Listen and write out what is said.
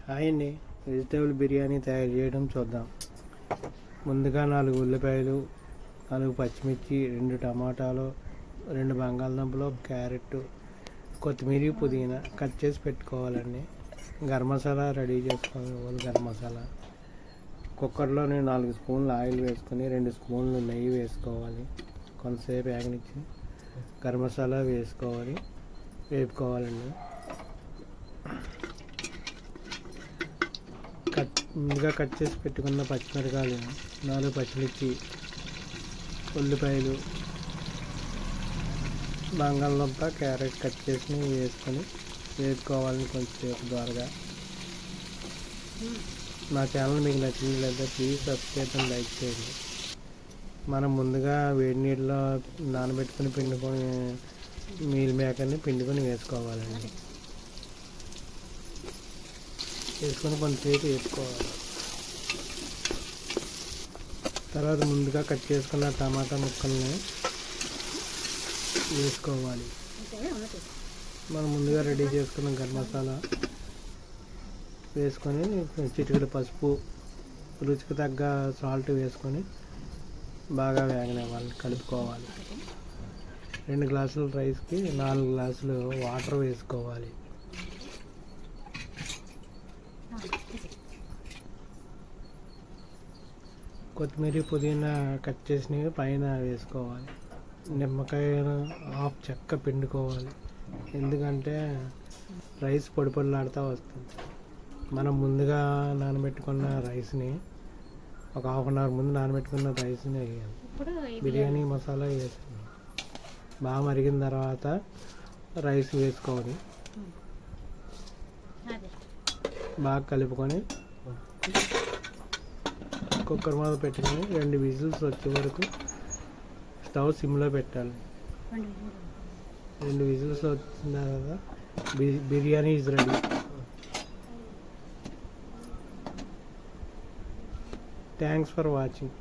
Hi అండి. Vegetable biryani తయారు చేయడం చూద్దాం. ముందుగా 4 ఉల్లిపాయలు, 4 పచ్చిమిర్చి, 2 టమాటాలు, 2 బంగాళదుంపలు, క్యారెట్, కొత్తిమీర, పుదీనా కట్ చేసి పెట్టుకోవాలండి. గరం మసాలా రెడీ చేసుకోవాలి. గరం మసాలా కుక్కర్లో 4 స్పూన్లు ఆయిల్ వేసుకొని 2 స్పూన్లు నెయ్యి వేసుకోవాలి. కొంతసేపు వేగనిచ్చి గరం మసాలా వేపుకోవాలండి. ముందుగా కట్ చేసి పెట్టుకున్న పచ్చిమిరకాయలు, 4 పచ్చిమిర్చి, ఉల్లిపాయలు, బంగాళదుంప, క్యారెట్ కట్ చేసి వేసుకొని వేపుకోవాలని కొంచెంసేపు ద్వారగా. నా ఛానల్ మీకు నచ్చింది లేదా ప్లీజ్ సబ్స్క్రైబ్ అండ్ లైక్ చేయండి. మనం ముందుగా వేడి నీటిలో నానబెట్టుకుని పిండుకొని మీల్ మేకర్ని పిండుకొని వేసుకోవాలండి. వేసుకొని కొంతసేపు వేసుకోవాలి. తర్వాత ముందుగా కట్ చేసుకున్న టమాటా ముక్కల్ని వేసుకోవాలి. మనం ముందుగా రెడీ చేసుకున్న గరం మసాలా వేసుకొని చిటికెడు పసుపు, రుచికి తగ్గ సాల్ట్ వేసుకొని బాగా వేగనివ్వాలి, కలుపుకోవాలి. 2 గ్లాసుల రైస్కి 4 గ్లాసులు వాటర్ వేసుకోవాలి. కొత్తిమీర, పుదీనా కట్ చేసినవి పైన వేసుకోవాలి. నిమ్మకాయను హాఫ్ చెక్క పిండుకోవాలి, ఎందుకంటే రైస్ పొడి పొడిలాడుతూ వస్తుంది. మనం ముందుగా నానబెట్టుకున్న రైస్ని ఒక హాఫ్ అన్ అవర్ ముందు నానబెట్టుకున్న రైస్ని వేయాలి. బిర్యానీ మసాలా వేసి బాగా మరిగిన తర్వాత రైస్ వేసుకోవాలి. బాగా కలుపుకొని కుక్కర్ మీద పెట్టుకొని 2 విజిల్స్ వచ్చే వరకు స్టవ్ సిమ్లో పెట్టాలి. 2 విజిల్స్ వచ్చిన తర్వాత biryani is ready. Thanks for watching.